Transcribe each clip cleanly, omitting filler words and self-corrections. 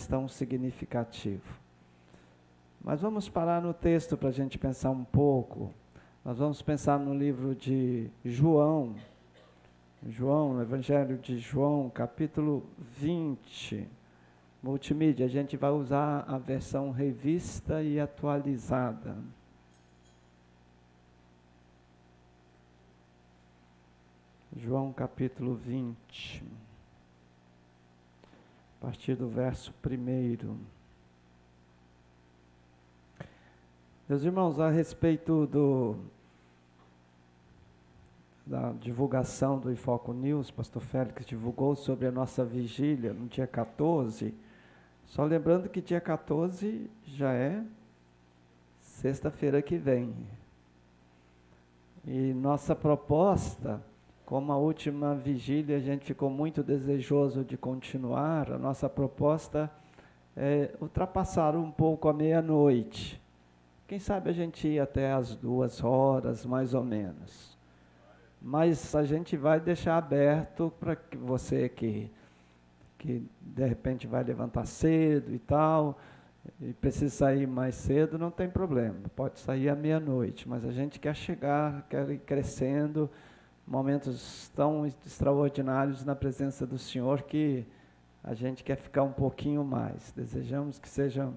tão significativo. Mas vamos parar no texto para a gente pensar um pouco. Nós vamos pensar no livro de João, no Evangelho de João, capítulo 20. Multimídia, a gente vai usar a versão revista e atualizada. João capítulo 20, a partir do verso 1. Meus irmãos, a respeito da divulgação do Ifoco News, pastor Félix divulgou sobre a nossa vigília no dia 14, só lembrando que dia 14 já é sexta-feira que vem. E nossa proposta, como a última vigília a gente ficou muito desejoso de continuar, a nossa proposta é ultrapassar um pouco a meia-noite. Quem sabe a gente ir até as 2 horas, mais ou menos. Mas a gente vai deixar aberto para que você que de repente vai levantar cedo e tal, e precisa sair mais cedo, não tem problema. Pode sair à meia-noite, mas a gente quer chegar, quer ir crescendo, momentos tão extraordinários na presença do Senhor que a gente quer ficar um pouquinho mais. Desejamos que seja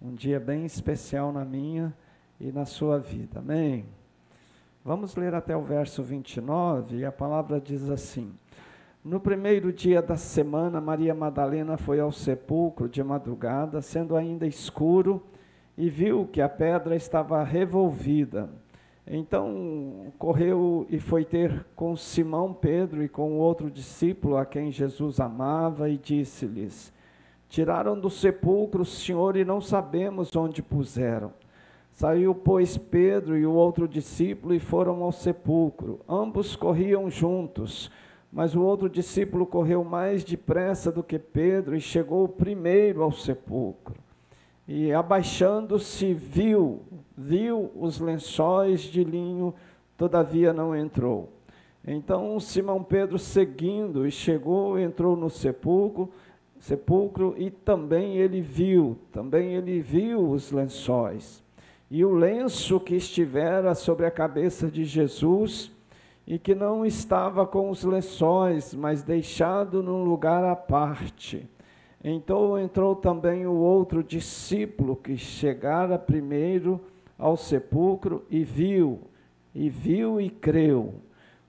um dia bem especial na minha e na sua vida. Amém? Vamos ler até o verso 29, e a palavra diz assim: No primeiro dia da semana, Maria Madalena foi ao sepulcro de madrugada, sendo ainda escuro, e viu que a pedra estava revolvida. Então correu e foi ter com Simão Pedro e com o outro discípulo a quem Jesus amava, e disse-lhes: Tiraram do sepulcro o Senhor e não sabemos onde puseram. Saiu, pois, Pedro e o outro discípulo e foram ao sepulcro. Ambos corriam juntos, mas o outro discípulo correu mais depressa do que Pedro e chegou primeiro ao sepulcro. E abaixando-se viu os lençóis de linho, todavia não entrou. Então Simão Pedro, seguindo, e chegou, entrou no sepulcro, e também ele viu os lençóis. E o lenço que estivera sobre a cabeça de Jesus, e que não estava com os lençóis, mas deixado num lugar à parte. Então entrou também o outro discípulo que chegara primeiro ao sepulcro e viu e creu,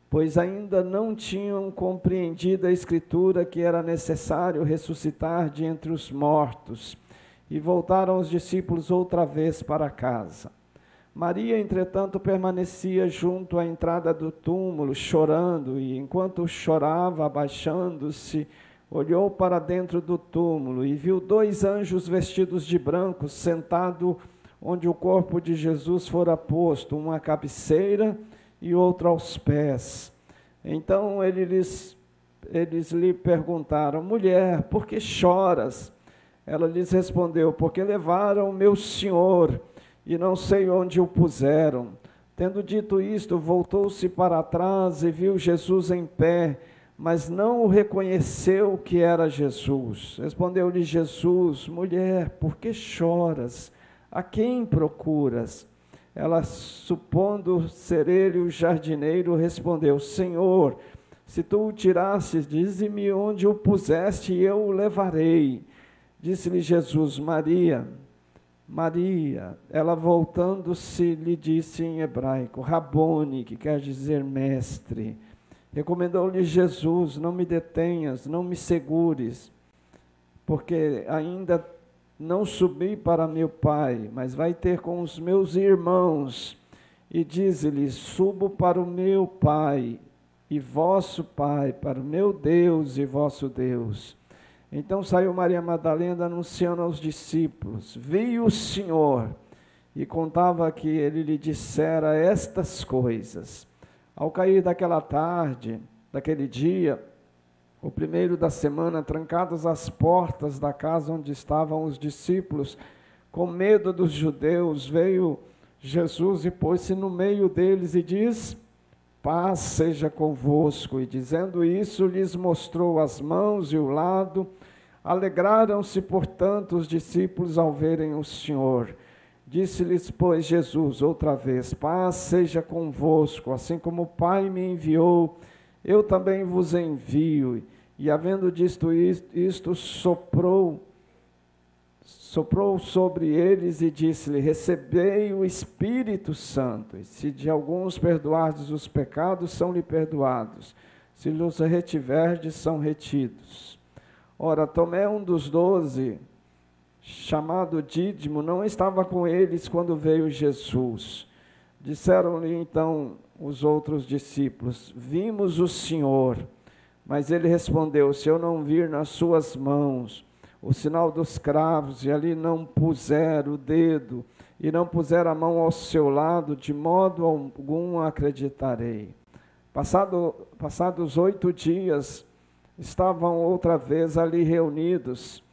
pois ainda não tinham compreendido a Escritura que era necessário ressuscitar de entre os mortos. E voltaram os discípulos outra vez para casa. Maria, entretanto, permanecia junto à entrada do túmulo, chorando, e enquanto chorava, abaixando-se, olhou para dentro do túmulo e viu 2 anjos vestidos de branco, sentado onde o corpo de Jesus fora posto, um à cabeceira e outro aos pés. Então eles lhe perguntaram: Mulher, por que choras? Ela lhes respondeu: Porque levaram o meu Senhor e não sei onde o puseram. Tendo dito isto, voltou-se para trás e viu Jesus em pé, mas não o reconheceu que era Jesus. Respondeu-lhe Jesus: Mulher, por que choras? A quem procuras? Ela, supondo ser ele o jardineiro, respondeu: Senhor, se tu o tirasses, dize-me onde o puseste e eu o levarei. Disse-lhe Jesus: Maria. Maria. Ela, voltando-se, lhe disse em hebraico: Rabone, que quer dizer mestre. Recomendou-lhe Jesus: Não me detenhas, não me segures, porque ainda não subi para meu Pai, mas vai ter com os meus irmãos. E diz-lhe: Subo para o meu Pai e vosso Pai, para o meu Deus e vosso Deus. Então saiu Maria Madalena anunciando aos discípulos: Vi o Senhor, e contava que ele lhe dissera estas coisas. Ao cair daquela tarde, daquele dia, o primeiro da semana, trancadas as portas da casa onde estavam os discípulos, com medo dos judeus, veio Jesus e pôs-se no meio deles e diz: Paz seja convosco. E dizendo isso, lhes mostrou as mãos e o lado. Alegraram-se, portanto, os discípulos ao verem o Senhor. Disse-lhes, pois, Jesus outra vez: paz seja convosco, assim como o Pai me enviou, eu também vos envio. E havendo dito isto, soprou sobre eles e disse-lhe: recebei o Espírito Santo. E se de alguns perdoardes os pecados, são-lhe perdoados. Se los retiverdes, são retidos. Ora, Tomé, um dos 12, chamado Dídimo, não estava com eles quando veio Jesus. Disseram-lhe então os outros discípulos: vimos o Senhor. Mas ele respondeu: se eu não vir nas suas mãos o sinal dos cravos, e ali não puser o dedo, e não puser a mão ao seu lado, de modo algum acreditarei. Passados 8 dias, estavam outra vez ali reunidos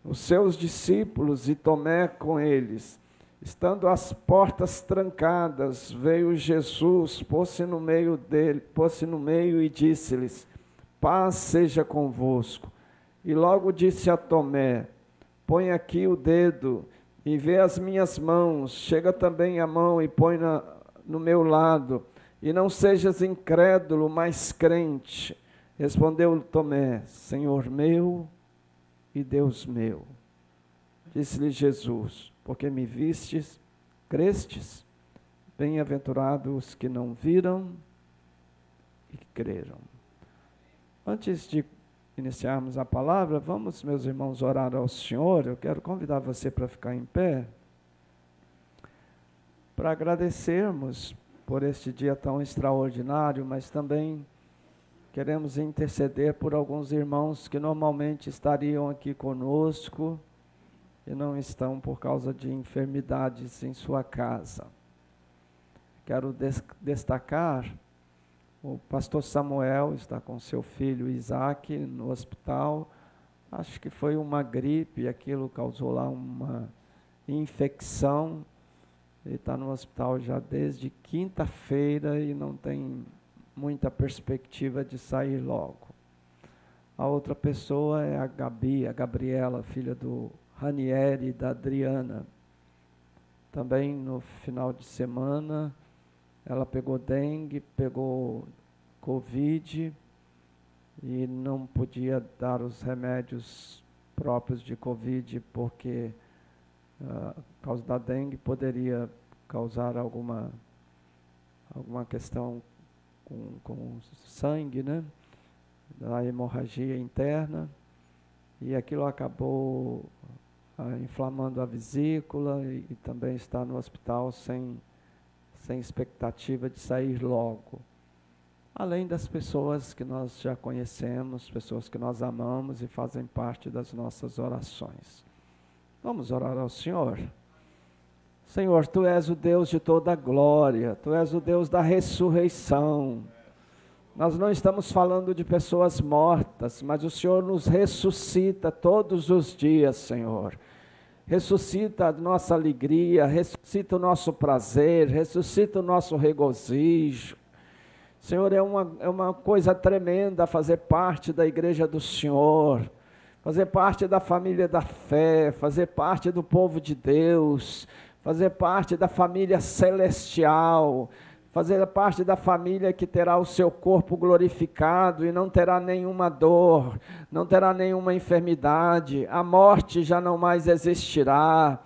os seus discípulos e Tomé com eles. Estando as portas trancadas, veio Jesus, pôs-se no meio e disse-lhes: paz seja convosco. E logo disse a Tomé: põe aqui o dedo e vê as minhas mãos, chega também a mão e põe no meu lado, e não sejas incrédulo, mas crente. Respondeu Tomé: Senhor meu e Deus meu. Disse-lhe Jesus: porque me vistes, crestes? Bem-aventurados os que não viram e creram. Antes de iniciarmos a palavra, vamos, meus irmãos, orar ao Senhor. Eu quero convidar você para ficar em pé, para agradecermos por este dia tão extraordinário, mas também queremos interceder por alguns irmãos que normalmente estariam aqui conosco e não estão por causa de enfermidades em sua casa. Quero destacar: o pastor Samuel está com seu filho Isaac no hospital. Acho que foi uma gripe, aquilo causou lá uma infecção. Ele está no hospital já desde quinta-feira e não tem muita perspectiva de sair logo. A outra pessoa é a Gabriela, filha do Ranieri e da Adriana. Também no final de semana ela pegou dengue, pegou Covid e não podia dar os remédios próprios de Covid, porque por causa da dengue poderia causar alguma questão com sangue, né? Da hemorragia interna, e aquilo acabou inflamando a vesícula e também está no hospital sem expectativa de sair logo. Além das pessoas que nós já conhecemos, pessoas que nós amamos e fazem parte das nossas orações. Vamos orar ao Senhor. Senhor, Tu és o Deus de toda glória, Tu és o Deus da ressurreição. Nós não estamos falando de pessoas mortas, mas o Senhor nos ressuscita todos os dias, Senhor. Ressuscita a nossa alegria, ressuscita o nosso prazer, ressuscita o nosso regozijo. Senhor, é uma coisa tremenda fazer parte da igreja do Senhor, fazer parte da família da fé, fazer parte do povo de Deus, fazer parte da família celestial, fazer parte da família que terá o seu corpo glorificado e não terá nenhuma dor, não terá nenhuma enfermidade, a morte já não mais existirá.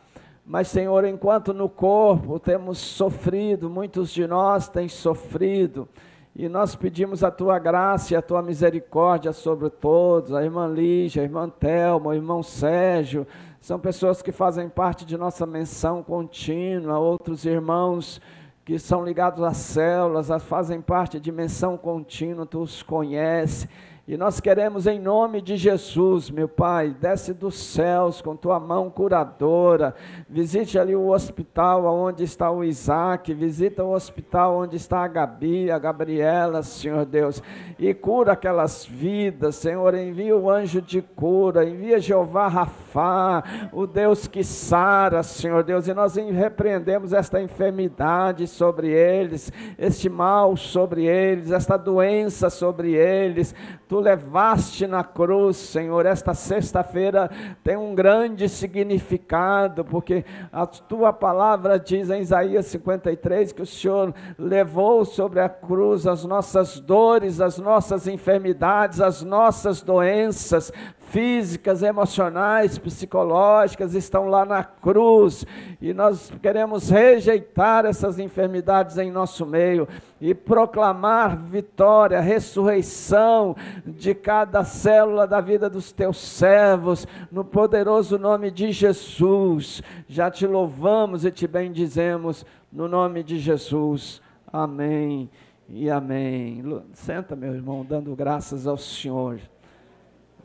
Mas, Senhor, enquanto no corpo temos sofrido, muitos de nós têm sofrido, e nós pedimos a Tua graça e a Tua misericórdia sobre todos, a irmã Lígia, a irmã Thelma, o irmão Sérgio, são pessoas que fazem parte de nossa menção contínua, outros irmãos que são ligados às células, fazem parte de menção contínua, Tu os conheces, e nós queremos em nome de Jesus, meu Pai, desce dos céus com Tua mão curadora, visite ali o hospital onde está o Isaac, visita o hospital onde está a Gabi, a Gabriela, Senhor Deus, e cura aquelas vidas, Senhor, envia o anjo de cura, envia Jeová Rafá, o Deus que sara, Senhor Deus, e nós repreendemos esta enfermidade sobre eles, este mal sobre eles, esta doença sobre eles. Tu levaste na cruz, Senhor. Esta sexta-feira tem um grande significado, porque a Tua palavra diz em Isaías 53 que o Senhor levou sobre a cruz as nossas dores, as nossas enfermidades, as nossas doenças físicas, emocionais, psicológicas, estão lá na cruz, e nós queremos rejeitar essas enfermidades em nosso meio e proclamar vitória, ressurreição de cada célula da vida dos teus servos, no poderoso nome de Jesus. Já te louvamos e te bendizemos no nome de Jesus. Amém e amém. Senta, meu irmão, dando graças ao Senhor.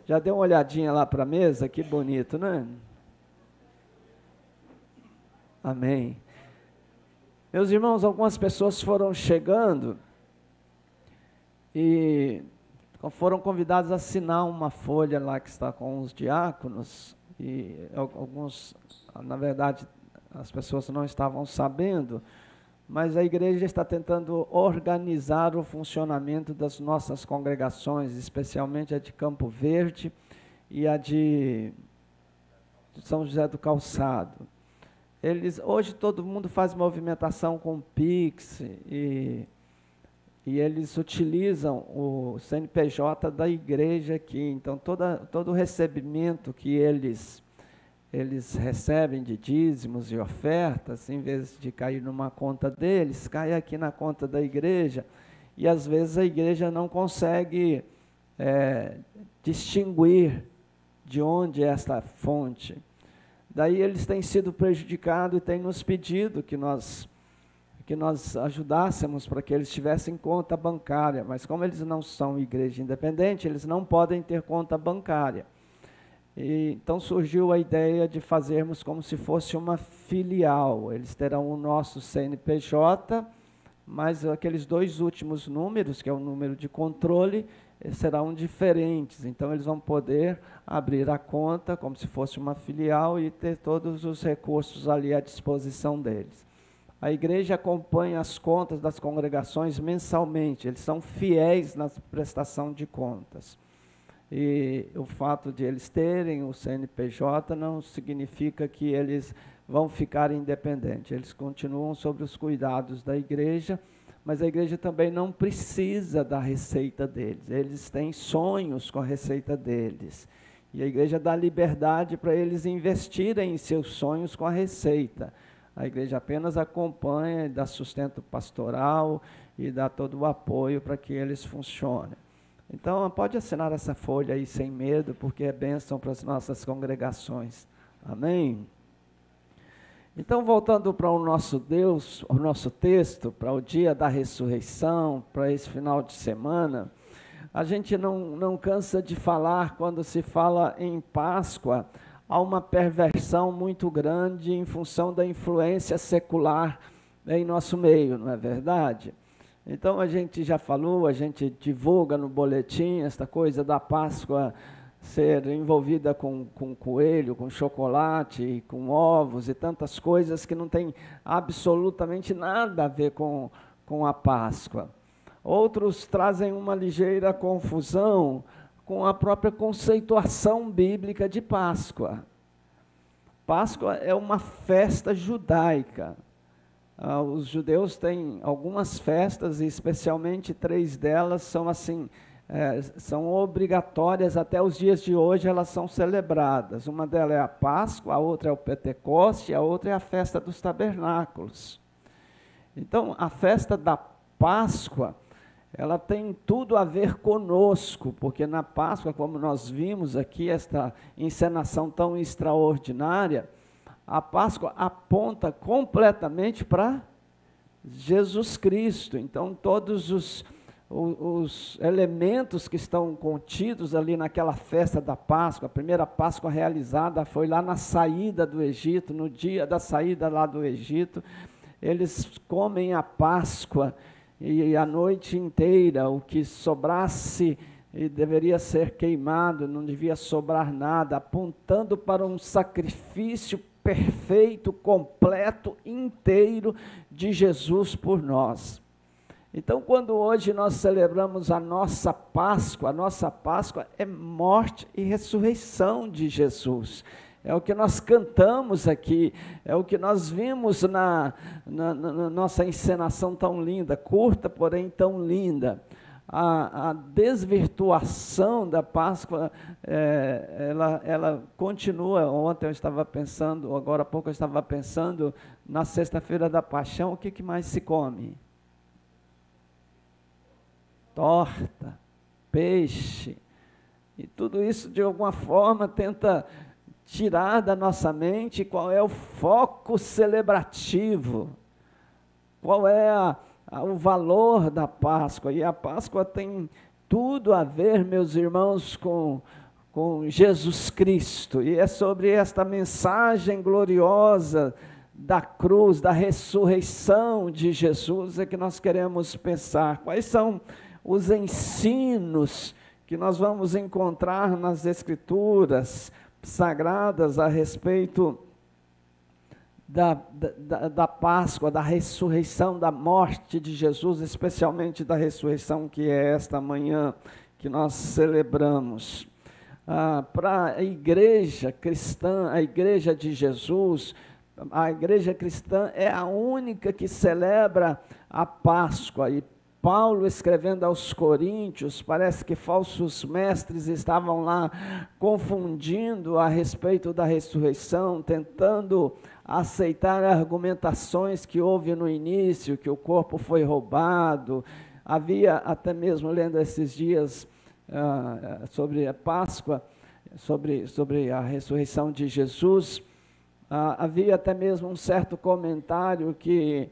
Já deu uma olhadinha lá para a mesa? Que bonito, né? Amém. Meus irmãos, algumas pessoas foram chegando e foram convidados a assinar uma folha lá que está com os diáconos, e alguns, na verdade, as pessoas não estavam sabendo, mas a igreja está tentando organizar o funcionamento das nossas congregações, especialmente a de Campo Verde e a de São José do Calçado. Hoje todo mundo faz movimentação com Pix e eles utilizam o CNPJ da igreja aqui. Então todo o recebimento que eles recebem de dízimos e ofertas, em vez de cair numa conta deles, cai aqui na conta da igreja, e às vezes a igreja não consegue distinguir de onde é esta fonte. Daí eles têm sido prejudicados e têm nos pedido que nós ajudássemos para que eles tivessem conta bancária, mas como eles não são igreja independente, eles não podem ter conta bancária. Então surgiu a ideia de fazermos como se fosse uma filial. Eles terão o nosso CNPJ, mas aqueles 2 últimos números, que é o número de controle, serão diferentes. Então eles vão poder abrir a conta como se fosse uma filial e ter todos os recursos ali à disposição deles. A igreja acompanha as contas das congregações mensalmente, eles são fiéis na prestação de contas. E o fato de eles terem o CNPJ não significa que eles vão ficar independentes. Eles continuam sob os cuidados da igreja, mas a igreja também não precisa da receita deles. Eles têm sonhos com a receita deles. E a igreja dá liberdade para eles investirem em seus sonhos com a receita. A igreja apenas acompanha, dá sustento pastoral e dá todo o apoio para que eles funcionem. Então, pode assinar essa folha aí sem medo, porque é bênção para as nossas congregações. Amém? Então, voltando para o nosso Deus, o nosso texto, para o dia da ressurreição, para esse final de semana, a gente não cansa de falar, quando se fala em Páscoa, há uma perversão muito grande em função da influência secular em nosso meio, não é verdade? Então a gente já falou, a gente divulga no boletim esta coisa da Páscoa ser envolvida com coelho, com chocolate, com ovos e tantas coisas que não tem absolutamente nada a ver com a Páscoa. Outros trazem uma ligeira confusão com a própria conceituação bíblica de Páscoa. Páscoa é uma festa judaica. Os judeus têm algumas festas, e especialmente 3 delas são assim, são obrigatórias, até os dias de hoje elas são celebradas. Uma delas é a Páscoa, a outra é o Pentecoste, a outra é a festa dos tabernáculos. Então, a festa da Páscoa, ela tem tudo a ver conosco, porque na Páscoa, como nós vimos aqui, esta encenação tão extraordinária, a Páscoa aponta completamente para Jesus Cristo. Então, todos os elementos que estão contidos ali naquela festa da Páscoa, a primeira Páscoa realizada foi lá na saída do Egito, no dia da saída lá do Egito, eles comem a Páscoa, e a noite inteira o que sobrasse e deveria ser queimado, não devia sobrar nada, apontando para um sacrifício perfeito, completo, inteiro de Jesus por nós. Então, quando hoje nós celebramos a nossa Páscoa é morte e ressurreição de Jesus. É o que nós cantamos aqui, é o que nós vimos na nossa encenação tão linda, curta, porém tão linda. A desvirtuação da Páscoa, ela continua. Ontem eu estava pensando, agora há pouco eu estava pensando, na sexta-feira da Paixão, o que mais se come? Torta, peixe, e tudo isso de alguma forma tenta tirar da nossa mente qual é o foco celebrativo, qual é o valor da Páscoa. E a Páscoa tem tudo a ver, meus irmãos, com Jesus Cristo, e é sobre esta mensagem gloriosa da cruz, da ressurreição de Jesus, é que nós queremos pensar. Quais são os ensinos que nós vamos encontrar nas Escrituras sagradas a respeito da Páscoa, da ressurreição, da morte de Jesus, especialmente da ressurreição, que é esta manhã que nós celebramos. Para a igreja cristã, a igreja de Jesus, a igreja cristã é a única que celebra a Páscoa. E Paulo, escrevendo aos Coríntios, parece que falsos mestres estavam lá confundindo a respeito da ressurreição, tentando aceitar argumentações que houve no início, que o corpo foi roubado. Havia até mesmo, lendo esses dias sobre a Páscoa, sobre a ressurreição de Jesus, havia até mesmo um certo comentário que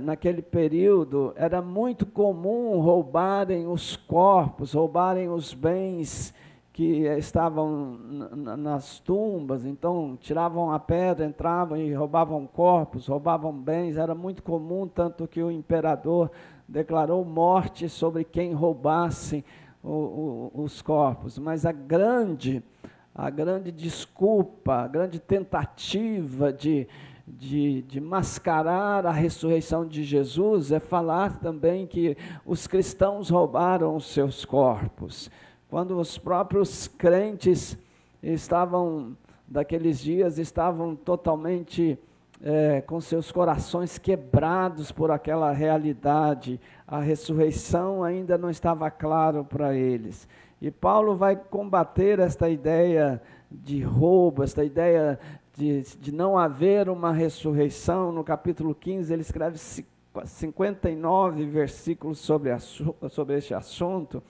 naquele período era muito comum roubarem os corpos, roubarem os bens que estavam nas tumbas. Então tiravam a pedra, entravam e roubavam corpos, roubavam bens. Era muito comum, tanto que o imperador declarou morte sobre quem roubasse os corpos. Mas a grande desculpa, a grande tentativa de mascarar a ressurreição de Jesus é falar também que os cristãos roubaram os seus corpos. Quando os próprios crentes daqueles dias, estavam totalmente com seus corações quebrados por aquela realidade, a ressurreição ainda não estava claro para eles. E Paulo vai combater esta ideia de roubo, esta ideia de não haver uma ressurreição. No capítulo 15, ele escreve 59 versículos sobre este assunto,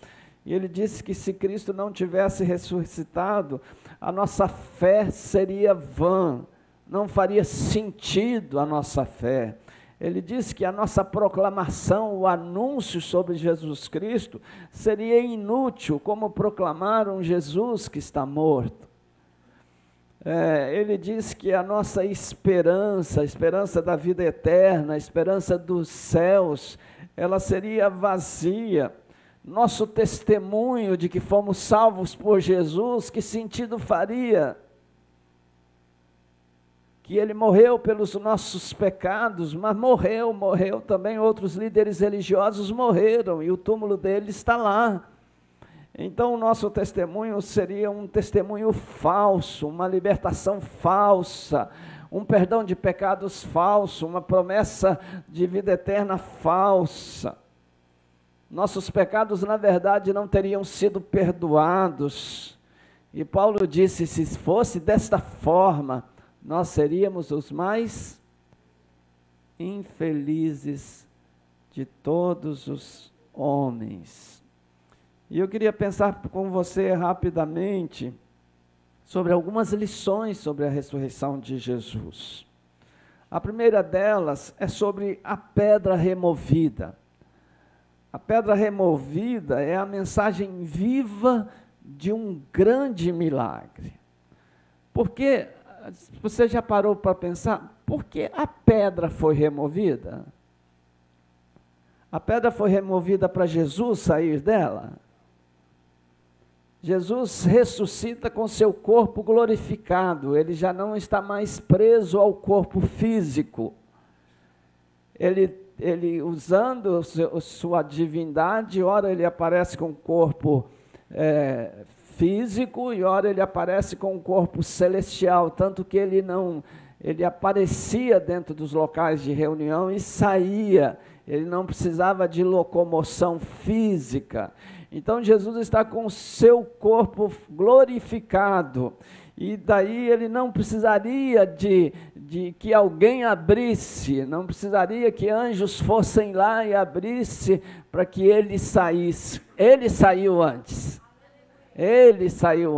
e ele disse que se Cristo não tivesse ressuscitado, a nossa fé seria vã, não faria sentido a nossa fé. Ele disse que a nossa proclamação, o anúncio sobre Jesus Cristo, seria inútil, como proclamar um Jesus que está morto. Ele diz que a nossa esperança, a esperança da vida eterna, a esperança dos céus, ela seria vazia. Nosso testemunho de que fomos salvos por Jesus, que sentido faria? Que ele morreu pelos nossos pecados, mas morreu também, outros líderes religiosos morreram, e o túmulo dele está lá. Então o nosso testemunho seria um testemunho falso, uma libertação falsa, um perdão de pecados falso, uma promessa de vida eterna falsa. Nossos pecados, na verdade, não teriam sido perdoados. E Paulo disse, se fosse desta forma, nós seríamos os mais infelizes de todos os homens. E eu queria pensar com você rapidamente sobre algumas lições sobre a ressurreição de Jesus. A primeira delas é sobre a pedra removida. A pedra removida é a mensagem viva de um grande milagre. Porque, você já parou para pensar, por que a pedra foi removida? A pedra foi removida para Jesus sair dela? Jesus ressuscita com seu corpo glorificado, ele já não está mais preso ao corpo físico. Ele ele usando sua divindade, ora ele aparece com um corpo físico e ora ele aparece com um corpo celestial, tanto que ele aparecia dentro dos locais de reunião e saía, ele não precisava de locomoção física. Então Jesus está com o seu corpo glorificado, e daí ele não precisaria de que alguém abrisse, não precisaria que anjos fossem lá e abrisse para que ele saísse. Ele saiu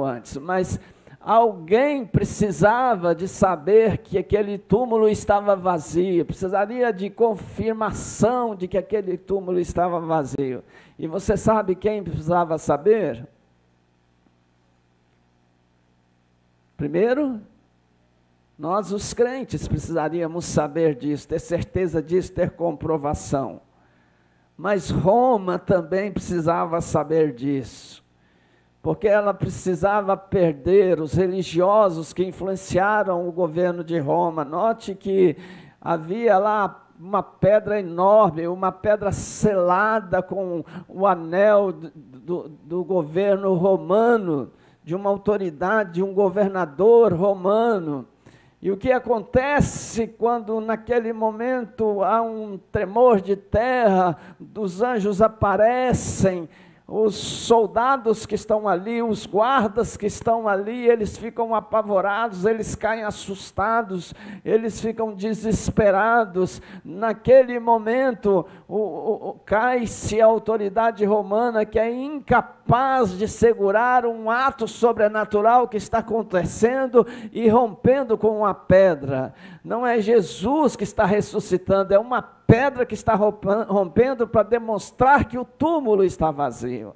antes, mas alguém precisava de saber que aquele túmulo estava vazio, precisaria de confirmação de que aquele túmulo estava vazio. E você sabe quem precisava saber? Primeiro, nós os crentes precisaríamos saber disso, ter certeza disso, ter comprovação. Mas Roma também precisava saber disso, porque ela precisava perder os religiosos que influenciaram o governo de Roma. Note que havia lá uma pedra enorme, uma pedra selada com o anel do governo romano, de uma autoridade, de um governador romano. E o que acontece quando naquele momento há um tremor de terra, os anjos aparecem, os soldados que estão ali, os guardas que estão ali, eles ficam apavorados, eles caem assustados, eles ficam desesperados. Naquele momento, cai-se a autoridade romana, que é incapaz de segurar um ato sobrenatural que está acontecendo e rompendo com uma pedra. Não é Jesus que está ressuscitando, é uma pedra que está rompendo para demonstrar que o túmulo está vazio.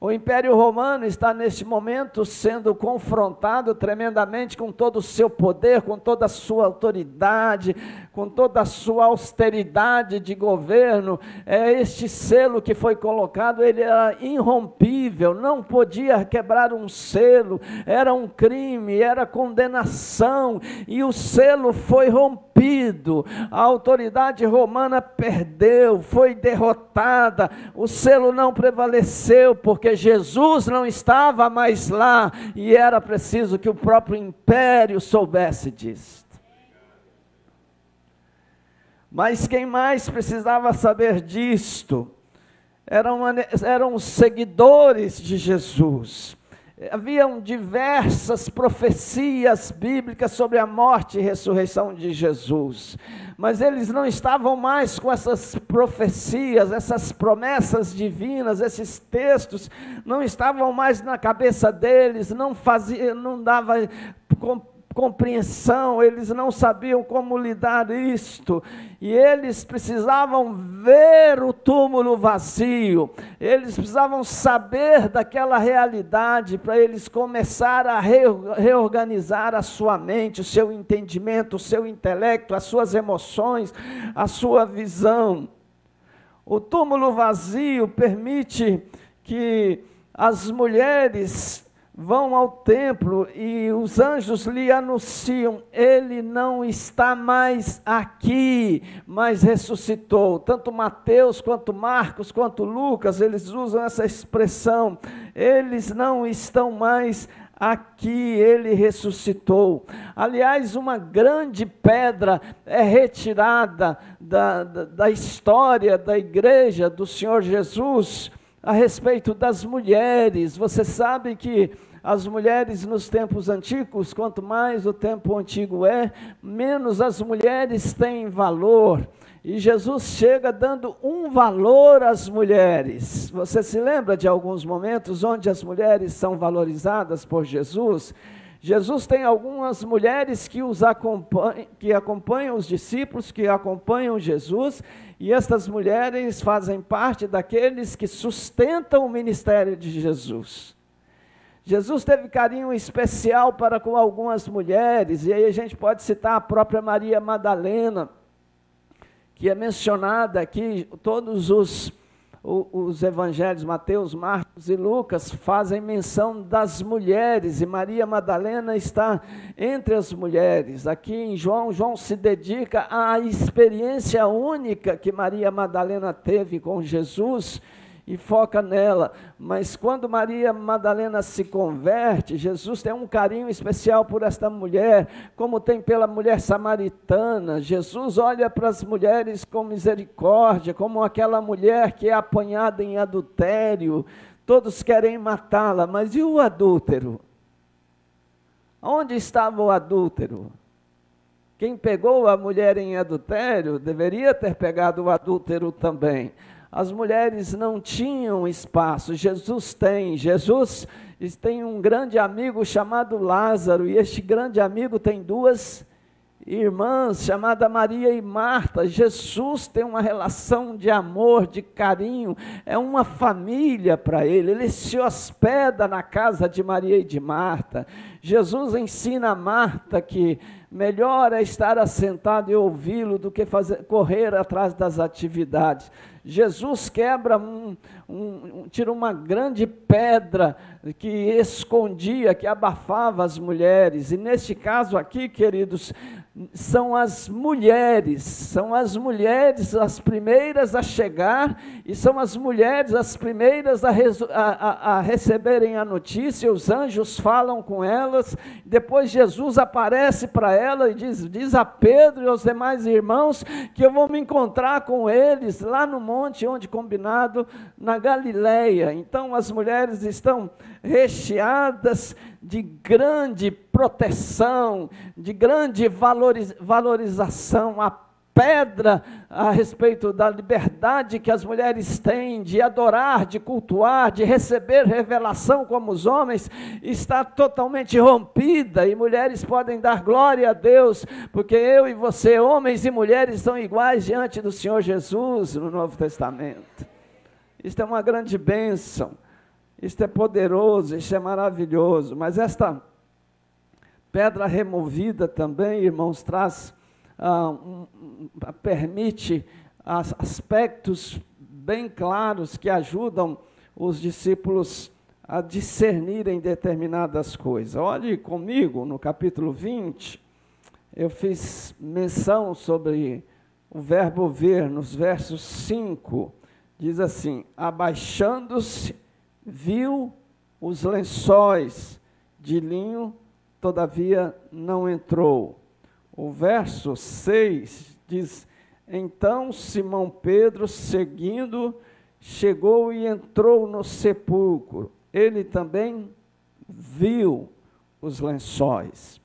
O Império Romano está neste momento sendo confrontado tremendamente com todo o seu poder, com toda a sua autoridade, com toda a sua austeridade de governo. Este selo que foi colocado, ele era irrompível, não podia quebrar um selo, era um crime, era condenação, e o selo foi rompido, a autoridade romana perdeu, foi derrotada, o selo não prevaleceu, porque Jesus não estava mais lá, e era preciso que o próprio império soubesse disso. Mas quem mais precisava saber disto eram os seguidores de Jesus. Haviam diversas profecias bíblicas sobre a morte e ressurreição de Jesus, mas eles não estavam mais com essas profecias, essas promessas divinas, esses textos não estavam mais na cabeça deles, não dava compreensão, eles não sabiam como lidar isto, e eles precisavam ver o túmulo vazio, eles precisavam saber daquela realidade, para eles começar a reorganizar a sua mente, o seu entendimento, o seu intelecto, as suas emoções, a sua visão. O túmulo vazio permite que as mulheres vão ao templo e os anjos lhe anunciam: ele não está mais aqui, mas ressuscitou. Tanto Mateus, quanto Marcos, quanto Lucas, eles usam essa expressão: eles não estão mais aqui, ele ressuscitou. Aliás, uma grande pedra é retirada da história da igreja do Senhor Jesus a respeito das mulheres. Você sabe que as mulheres nos tempos antigos, quanto mais o tempo antigo menos as mulheres têm valor. E Jesus chega dando um valor às mulheres. Você se lembra de alguns momentos onde as mulheres são valorizadas por Jesus? Jesus tem algumas mulheres que acompanham os discípulos, que acompanham Jesus, e estas mulheres fazem parte daqueles que sustentam o ministério de Jesus. Jesus teve carinho especial para com algumas mulheres, e aí a gente pode citar a própria Maria Madalena, que é mencionada aqui. Todos os evangelhos Mateus, Marcos e Lucas fazem menção das mulheres, e Maria Madalena está entre as mulheres. Aqui em João, João se dedica à experiência única que Maria Madalena teve com Jesus, e foca nela. Mas quando Maria Madalena se converte, Jesus tem um carinho especial por esta mulher, como tem pela mulher samaritana. Jesus olha para as mulheres com misericórdia, como aquela mulher que é apanhada em adultério. Todos querem matá-la, mas e o adúltero? Onde estava o adúltero? Quem pegou a mulher em adultério deveria ter pegado o adúltero também. As mulheres não tinham espaço, Jesus tem. Jesus tem um grande amigo chamado Lázaro, e este grande amigo tem duas irmãs, chamadas Maria e Marta. Jesus tem uma relação de amor, de carinho, é uma família para ele. Ele se hospeda na casa de Maria e de Marta. Jesus ensina a Marta que melhor é estar assentado e ouvi-lo do que correr atrás das atividades. Jesus quebra tira uma grande pedra que escondia, que abafava as mulheres. E neste caso aqui, queridos, são as mulheres as primeiras a chegar, e são as mulheres as primeiras a receberem a notícia. Os anjos falam com elas, depois Jesus aparece para ela e diz a Pedro e aos demais irmãos que eu vou me encontrar com eles lá no monte onde combinado, na Galileia. Então as mulheres estão recheadas de grande proteção, de grande valorização. A pedra a respeito da liberdade que as mulheres têm de adorar, de cultuar, de receber revelação como os homens, está totalmente rompida, e mulheres podem dar glória a Deus, porque eu e você, homens e mulheres, são iguais diante do Senhor Jesus no Novo Testamento. Isto é uma grande bênção, isto é poderoso, isto é maravilhoso. Mas esta pedra removida também, irmãos, traz permite aspectos bem claros que ajudam os discípulos a discernirem determinadas coisas. Olhe comigo no capítulo 20, eu fiz menção sobre o verbo ver, nos versos 5, diz assim: abaixando-se, viu os lençóis de linho, todavia não entrou. O verso 6 diz: então Simão Pedro, seguindo, chegou e entrou no sepulcro. Ele também viu os lençóis.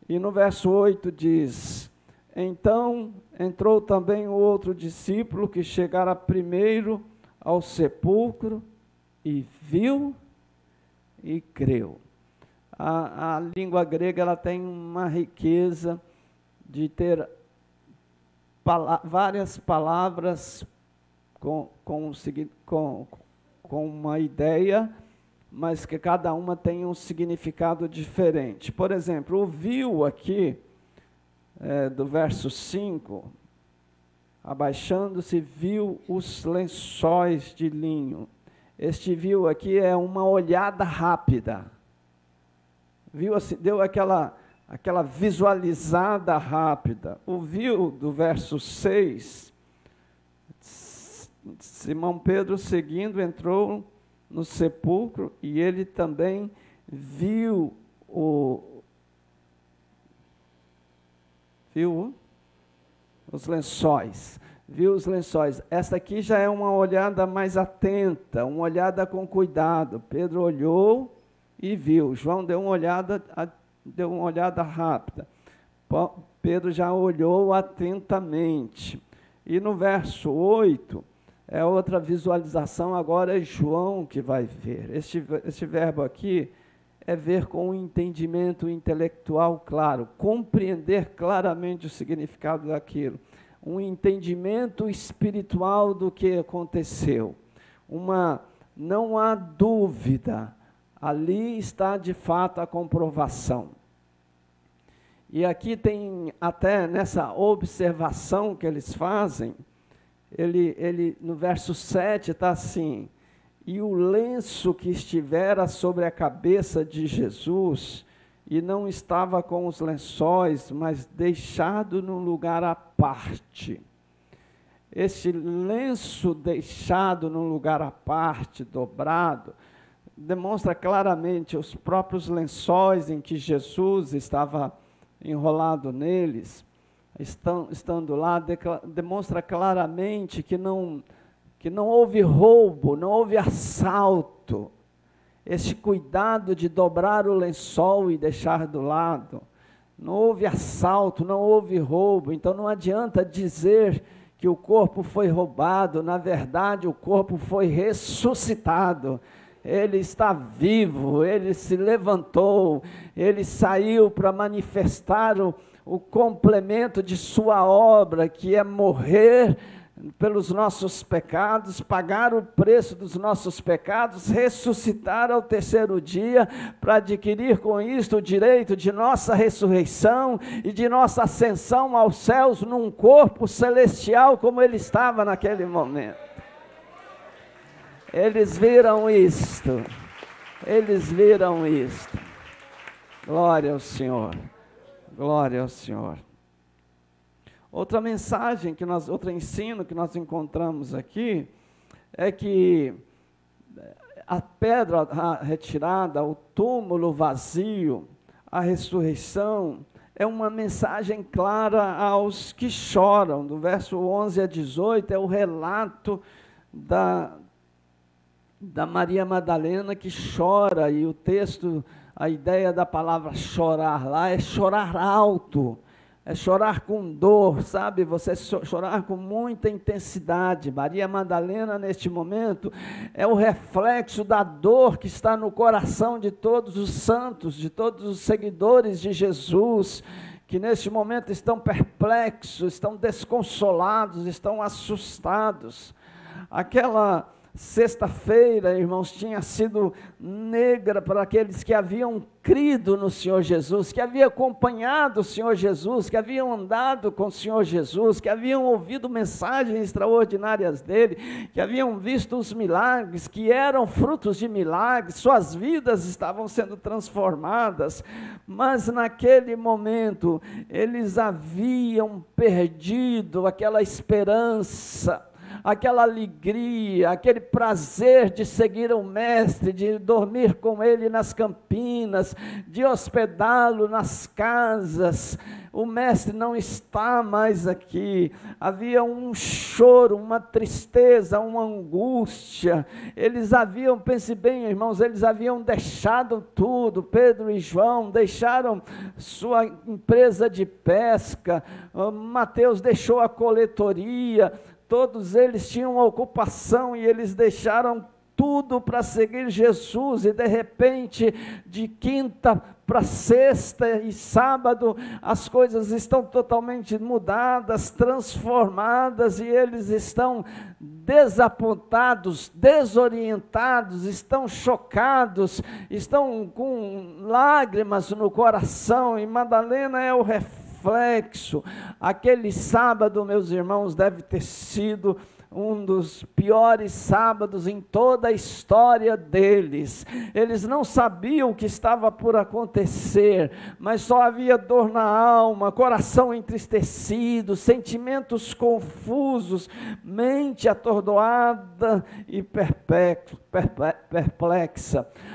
E no verso 8 diz: então entrou também o outro discípulo que chegara primeiro ao sepulcro e viu e creu. A língua grega ela tem uma riqueza de ter várias palavras com uma ideia, mas que cada uma tem um significado diferente. Por exemplo, o viu aqui, do verso 5, abaixando-se, viu os lençóis de linho. Este viu aqui é uma olhada rápida. Viu assim, deu aquela visualizada rápida. O viu do verso 6, Simão Pedro, seguindo, entrou no sepulcro e ele também viu os lençóis. Viu os lençóis. Esta aqui já é uma olhada mais atenta, uma olhada com cuidado. Pedro olhou e viu. João deu uma olhada rápida. Pedro já olhou atentamente. E no verso 8, é outra visualização, agora é João que vai ver. Este verbo aqui é ver com um entendimento intelectual claro, compreender claramente o significado daquilo. Um entendimento espiritual do que aconteceu. Não há dúvida. Ali está, de fato, a comprovação. E aqui tem, até nessa observação que eles fazem, ele no verso 7 está assim: e o lenço que estivera sobre a cabeça de Jesus, e não estava com os lençóis, mas deixado num lugar à parte. Esse lenço deixado num lugar à parte, dobrado, demonstra claramente os próprios lençóis em que Jesus estava enrolado neles, estando lá, demonstra claramente que não houve roubo, não houve assalto. Esse cuidado de dobrar o lençol e deixar do lado, não houve assalto, não houve roubo. Então não adianta dizer que o corpo foi roubado, na verdade o corpo foi ressuscitado. Ele está vivo, ele se levantou, ele saiu para manifestar o complemento de sua obra, que é morrer pelos nossos pecados, pagar o preço dos nossos pecados, ressuscitar ao terceiro dia, para adquirir com isto o direito de nossa ressurreição e de nossa ascensão aos céus num corpo celestial como ele estava naquele momento. Eles viram isto, glória ao Senhor, glória ao Senhor. Outra mensagem, outro ensino que nós encontramos aqui, é que a pedra retirada, o túmulo vazio, a ressurreição, é uma mensagem clara aos que choram. Do verso 11 a 18 é o relato da Maria Madalena que chora, e o texto, a ideia da palavra chorar lá é chorar alto, é chorar com dor, sabe? Você chorar com muita intensidade. Maria Madalena, neste momento, é o reflexo da dor que está no coração de todos os santos, de todos os seguidores de Jesus, que neste momento estão perplexos, estão desconsolados, estão assustados. Aquela sexta-feira, irmãos, tinha sido negra para aqueles que haviam crido no Senhor Jesus, que haviam acompanhado o Senhor Jesus, que haviam andado com o Senhor Jesus, que haviam ouvido mensagens extraordinárias dele, que haviam visto os milagres, que eram frutos de milagres, suas vidas estavam sendo transformadas, mas naquele momento eles haviam perdido aquela esperança, aquela alegria, aquele prazer de seguir o Mestre, de dormir com ele nas campinas, de hospedá-lo nas casas. O Mestre não está mais aqui. Havia um choro, uma tristeza, uma angústia. Eles haviam, pense bem, irmãos, eles haviam deixado tudo. Pedro e João deixaram sua empresa de pesca, Mateus deixou a coletoria. Todos eles tinham uma ocupação e eles deixaram tudo para seguir Jesus, e de repente, de quinta para sexta e sábado, as coisas estão totalmente mudadas, transformadas, e eles estão desapontados, desorientados, estão chocados, estão com lágrimas no coração, e Madalena é o reflexo. Aquele sábado, meus irmãos, deve ter sido um dos piores sábados em toda a história deles. Eles não sabiam o que estava por acontecer, mas só havia dor na alma, coração entristecido, sentimentos confusos, mente atordoada e perplexa.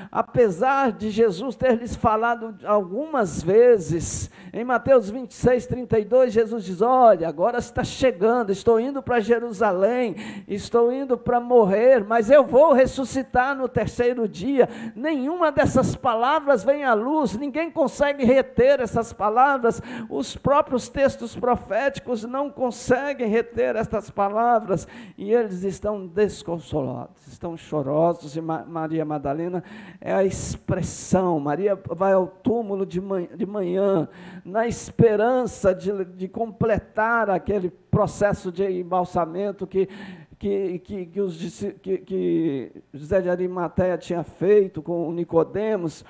Apesar de Jesus ter lhes falado algumas vezes, em Mateus 26, 32, Jesus diz: olha, agora está chegando, estou indo para Jerusalém, estou indo para morrer, mas eu vou ressuscitar no terceiro dia. Nenhuma dessas palavras vem à luz, ninguém consegue reter essas palavras, os próprios textos proféticos não conseguem reter essas palavras, e eles estão desconsolados, estão chorosos. E Maria Madalena é a expressão. Maria vai ao túmulo de manhã, na esperança de completar aquele processo de embalsamento que José de Arimateia tinha feito com Nicodemos,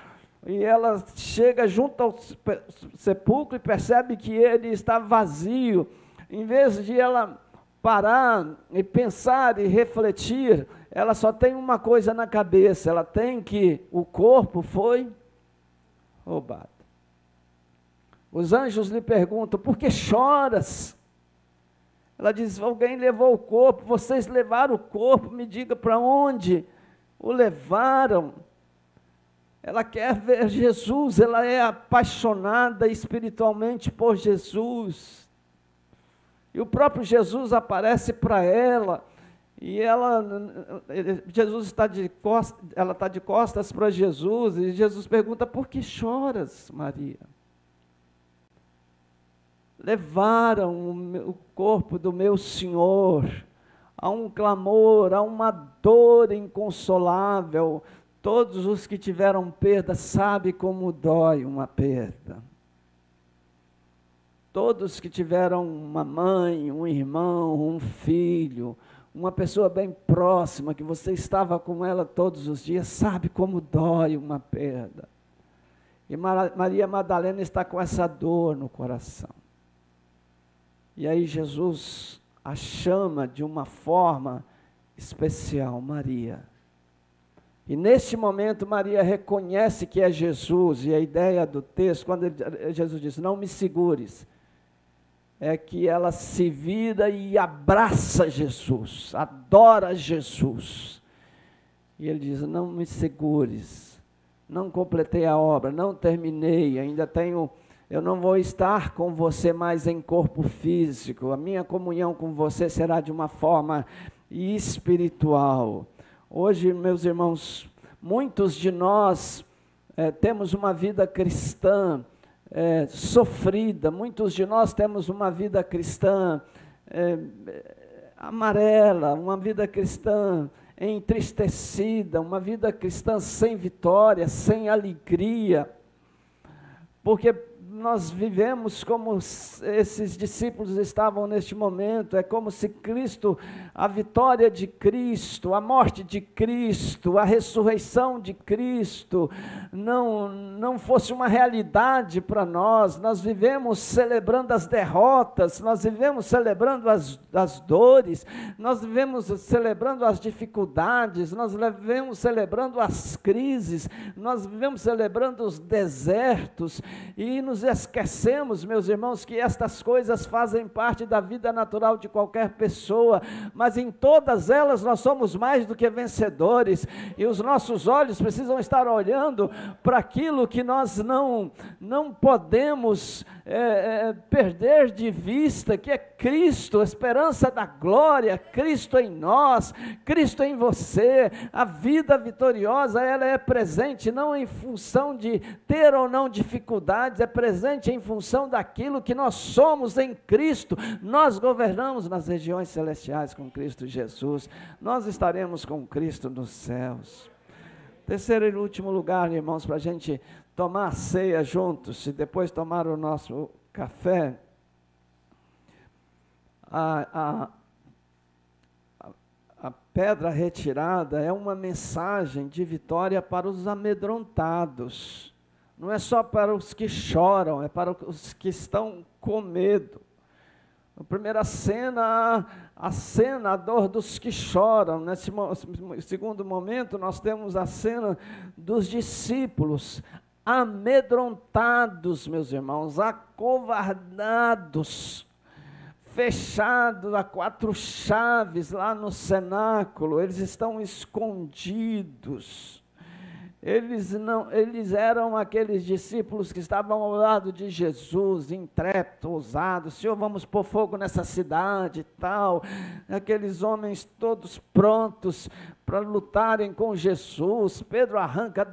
e ela chega junto ao sepulcro e percebe que ele está vazio. Em vez de ela parar e pensar e refletir, ela só tem uma coisa na cabeça, ela tem que o corpo foi roubado. Os anjos lhe perguntam, por que choras? Ela diz, alguém levou o corpo, vocês levaram o corpo, me diga para onde o levaram. Ela quer ver Jesus, ela é apaixonada espiritualmente por Jesus. E o próprio Jesus aparece para ela, e Jesus está de costas, ela está de costas para Jesus, e Jesus pergunta, por que choras, Maria? Levaram o corpo do meu Senhor, há um clamor, há uma dor inconsolável. Todos os que tiveram perda sabem como dói uma perda. Todos que tiveram uma mãe, um irmão, um filho, uma pessoa bem próxima, que você estava com ela todos os dias, sabe como dói uma perda. E Maria Madalena está com essa dor no coração. E aí Jesus a chama de uma forma especial, Maria. E neste momento Maria reconhece que é Jesus, e a ideia do texto, quando Jesus diz, não me segures, é que ela se vira e abraça Jesus, adora Jesus. E ele diz, não me segures, não completei a obra, não terminei, ainda tenho... Eu não vou estar com você mais em corpo físico, a minha comunhão com você será de uma forma espiritual. Hoje, meus irmãos, muitos de nós temos uma vida cristã sofrida, muitos de nós temos uma vida cristã amarela, uma vida cristã entristecida, uma vida cristã sem vitória, sem alegria, porque nós vivemos como esses discípulos estavam neste momento, é como se Cristo, a vitória de Cristo, a morte de Cristo, a ressurreição de Cristo, não fosse uma realidade para nós. Nós vivemos celebrando as derrotas, nós vivemos celebrando as dores, nós vivemos celebrando as dificuldades, nós vivemos celebrando as crises, nós vivemos celebrando os desertos, e nos esquecemos, meus irmãos, que estas coisas fazem parte da vida natural de qualquer pessoa, mas em todas elas nós somos mais do que vencedores, e os nossos olhos precisam estar olhando para aquilo que nós não podemos perder de vista, que é Cristo, a esperança da glória, Cristo em nós, Cristo em você. A vida vitoriosa, ela é presente não em função de ter ou não dificuldades, é presente em função daquilo que nós somos em Cristo. Nós governamos nas regiões celestiais com Cristo Jesus, nós estaremos com Cristo nos céus. Terceiro e último lugar, irmãos, para a gente tomar a ceia juntos e depois tomar o nosso café. A pedra retirada é uma mensagem de vitória para os amedrontados. Não é só para os que choram, é para os que estão com medo. Na primeira cena, a dor dos que choram. Nesse segundo momento, nós temos a cena dos discípulos, amedrontados, meus irmãos, acovardados, fechados a 4 chaves lá no cenáculo, eles estão escondidos. Eles eram aqueles discípulos que estavam ao lado de Jesus, intrépidos, ousados, Senhor, vamos pôr fogo nessa cidade e tal, aqueles homens todos prontos para lutarem com Jesus. Pedro arranca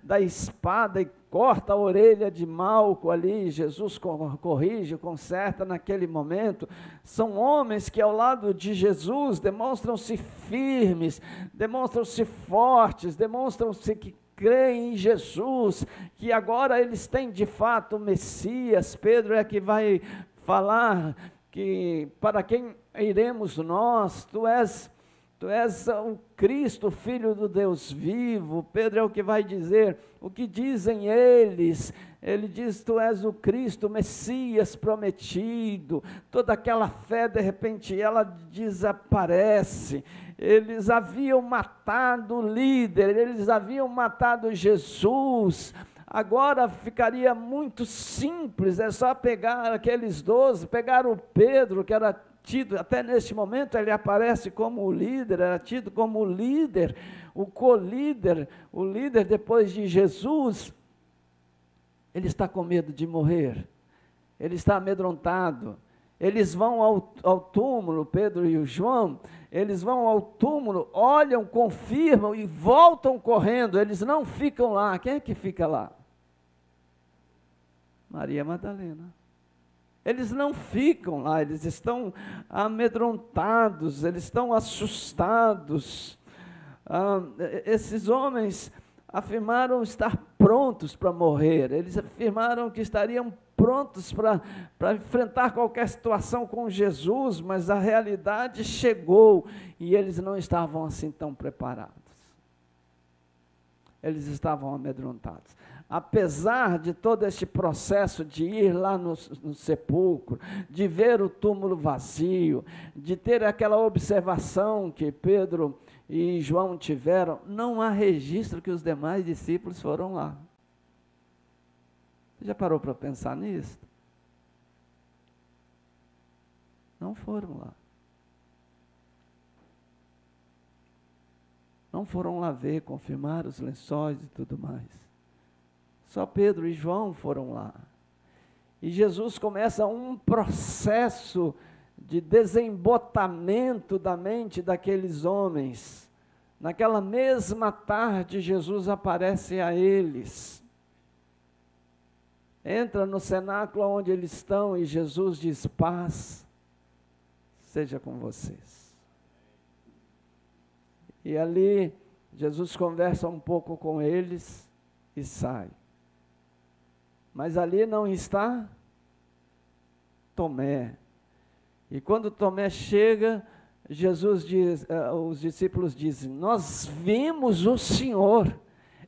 da espada e corta a orelha de Malco ali, Jesus corrige, conserta naquele momento. São homens que ao lado de Jesus demonstram-se firmes, demonstram-se fortes, demonstram-se que creem em Jesus, que agora eles têm de fato o Messias. Pedro é que vai falar que para quem iremos nós, tu és Tu és o Cristo, o Filho do Deus vivo. Pedro é o que vai dizer, o que dizem eles? Ele diz, tu és o Cristo, o Messias prometido. Toda aquela fé, de repente, ela desaparece. Eles haviam matado o líder, eles haviam matado Jesus. Agora ficaria muito simples, é só pegar aqueles 12, pegar o Pedro, que era tido, até neste momento ele aparece como o líder, era tido como o líder, o co-líder, o líder depois de Jesus. Ele está com medo de morrer, ele está amedrontado. Eles vão ao túmulo, Pedro e o João, eles vão ao túmulo, olham, confirmam e voltam correndo, eles não ficam lá. Quem é que fica lá? Maria Madalena. Eles não ficam lá, eles estão amedrontados, eles estão assustados. Esses homens afirmaram estar prontos para morrer, eles afirmaram que estariam prontos para enfrentar qualquer situação com Jesus, mas a realidade chegou e eles não estavam assim tão preparados. Eles estavam amedrontados. Apesar de todo este processo de ir lá no sepulcro, de ver o túmulo vazio, de ter aquela observação que Pedro e João tiveram, não há registro que os demais discípulos foram lá. Você já parou para pensar nisso? Não foram lá. Não foram lá ver, confirmar os lençóis e tudo mais. Só Pedro e João foram lá. E Jesus começa um processo de desembotamento da mente daqueles homens. Naquela mesma tarde, Jesus aparece a eles. Entra no cenáculo onde eles estão e Jesus diz, paz seja com vocês. E ali, Jesus conversa um pouco com eles e sai. Mas ali não está Tomé. E quando Tomé chega, Jesus diz, os discípulos dizem, nós vimos o Senhor.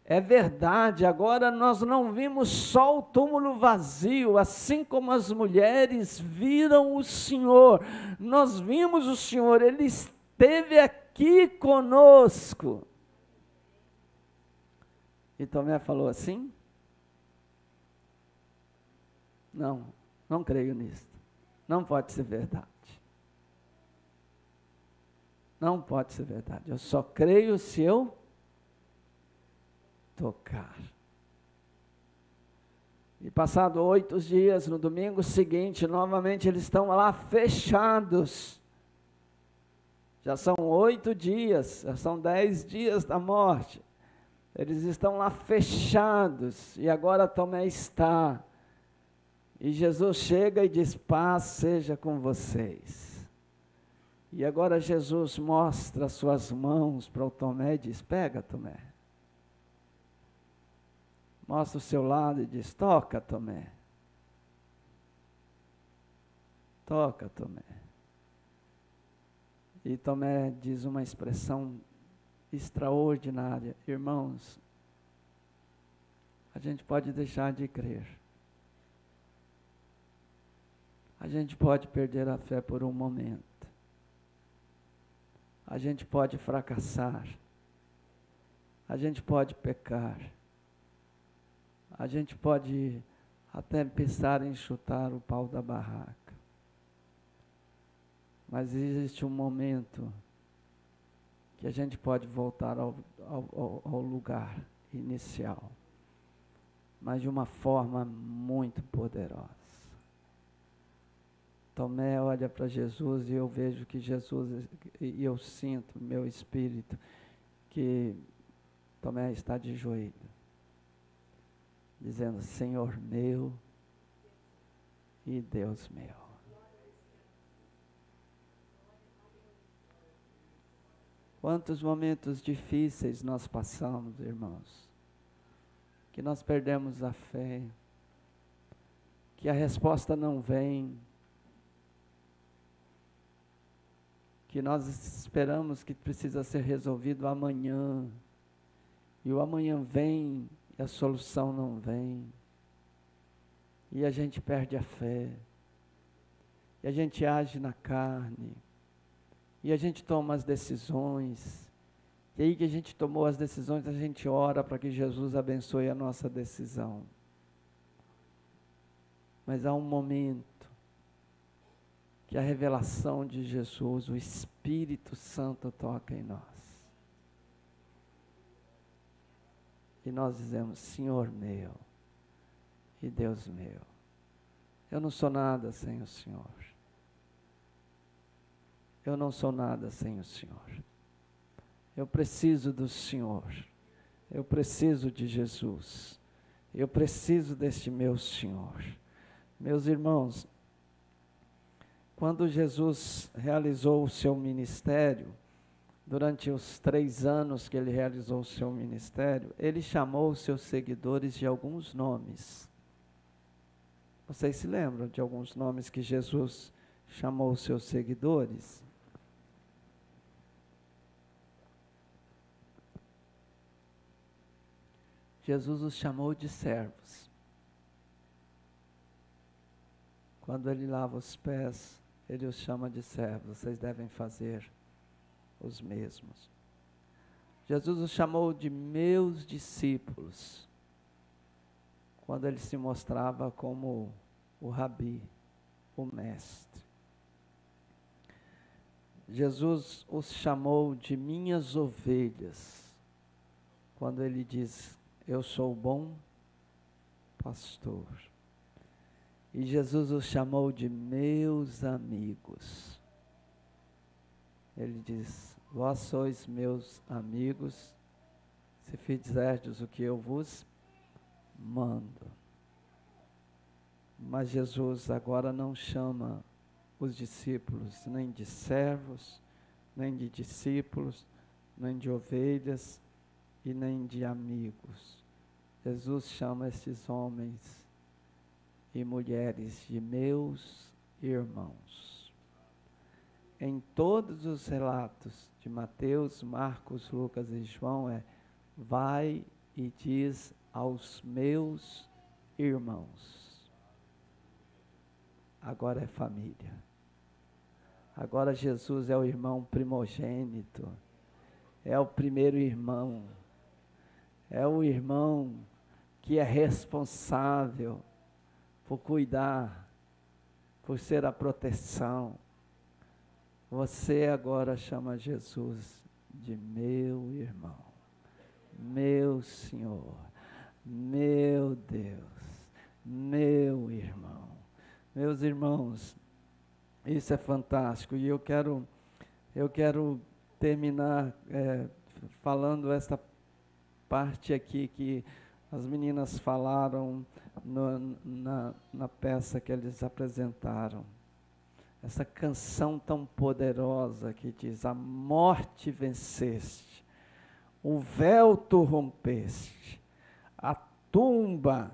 É verdade, agora nós não vimos só o túmulo vazio, assim como as mulheres viram o Senhor. Nós vimos o Senhor, Ele esteve aqui conosco. E Tomé falou assim? Não creio nisso. Não pode ser verdade. Não pode ser verdade. Eu só creio se eu tocar. E passado 8 dias, no domingo seguinte, novamente eles estão lá fechados. Já são 8 dias, já são 10 dias da morte. Eles estão lá fechados, e agora Tomé está. E Jesus chega e diz, paz seja com vocês. E agora Jesus mostra as suas mãos para o Tomé e diz, pega, Tomé. Mostra o seu lado e diz, toca, Tomé. Toca, Tomé. E Tomé diz uma expressão extraordinária. Irmãos, a gente pode deixar de crer. A gente pode perder a fé por um momento. A gente pode fracassar. A gente pode pecar. A gente pode até pensar em chutar o pau da barraca. Mas existe um momento que a gente pode voltar ao lugar inicial, mas de uma forma muito poderosa. Tomé olha para Jesus e eu vejo que Jesus, e eu sinto no meu espírito que Tomé está de joelho, dizendo, Senhor meu e Deus meu. Quantos momentos difíceis nós passamos, irmãos, que nós perdemos a fé, que a resposta não vem, que nós esperamos que precisa ser resolvido amanhã, e o amanhã vem e a solução não vem, e a gente perde a fé, e a gente age na carne, e a gente toma as decisões, e aí que a gente tomou as decisões, a gente ora para que Jesus abençoe a nossa decisão. Mas há um momento que a revelação de Jesus, o Espírito Santo toca em nós. E nós dizemos, Senhor meu e Deus meu, eu não sou nada sem o Senhor. Eu não sou nada sem o Senhor. Eu preciso do Senhor. Eu preciso de Jesus. Eu preciso deste meu Senhor. Meus irmãos, quando Jesus realizou o seu ministério, durante os 3 anos que ele realizou o seu ministério, ele chamou os seus seguidores de alguns nomes. Vocês se lembram de alguns nomes que Jesus chamou os seus seguidores? Jesus os chamou de servos. Quando ele lava os pés, ele os chama de servos. Vocês devem fazer os mesmos. Jesus os chamou de meus discípulos, quando ele se mostrava como o rabi, o mestre. Jesus os chamou de minhas ovelhas, quando ele diz, eu sou o bom pastor. E Jesus os chamou de meus amigos. Ele diz, vós sois meus amigos, se fizerdes o que eu vos mando. Mas Jesus agora não chama os discípulos nem de servos, nem de discípulos, nem de ovelhas e nem de amigos. Jesus chama esses homens e mulheres de meus irmãos. Em todos os relatos de Mateus, Marcos, Lucas e João vai e diz aos meus irmãos. Agora é família. Agora Jesus é o irmão primogênito, é o primeiro irmão, é o irmão que é responsável por cuidar, por ser a proteção. Você agora chama Jesus de meu irmão, meu Senhor, meu Deus, meu irmão. Meus irmãos, isso é fantástico, e eu quero terminar falando essa parte aqui que as meninas falaram na peça que eles apresentaram. Essa canção tão poderosa que diz, a morte venceste, o véu tu rompeste, a tumba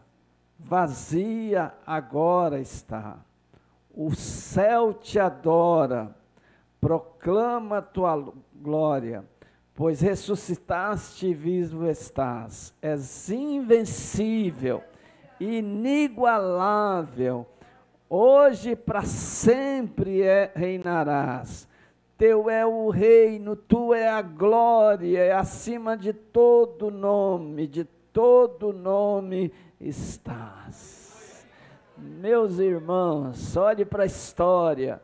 vazia agora está, o céu te adora, proclama tua glória, pois ressuscitaste e vivo estás, és invencível, inigualável, hoje para sempre reinarás, teu é o reino, tu é a glória, é acima de todo nome estás. Meus irmãos, olhe para a história,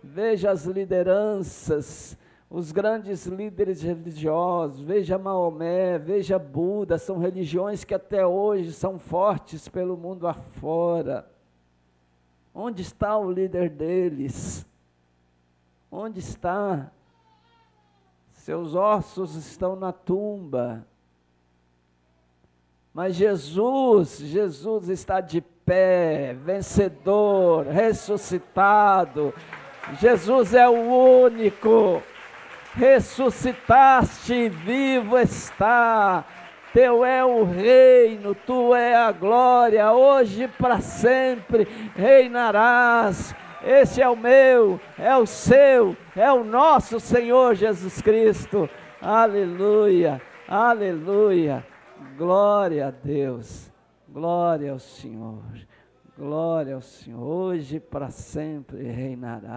veja as lideranças, os grandes líderes religiosos, veja Maomé, veja Buda, são religiões que até hoje são fortes pelo mundo afora. Onde está o líder deles? Onde está? Seus ossos estão na tumba. Mas Jesus está de pé, vencedor, ressuscitado. Jesus é o único. Ressuscitaste, vivo está. Teu é o reino, tu é a glória, hoje para sempre reinarás. esse é o meu, é o seu, é o nosso Senhor Jesus Cristo. Aleluia, aleluia, glória a Deus, glória ao Senhor, glória ao Senhor, hoje e para sempre reinará.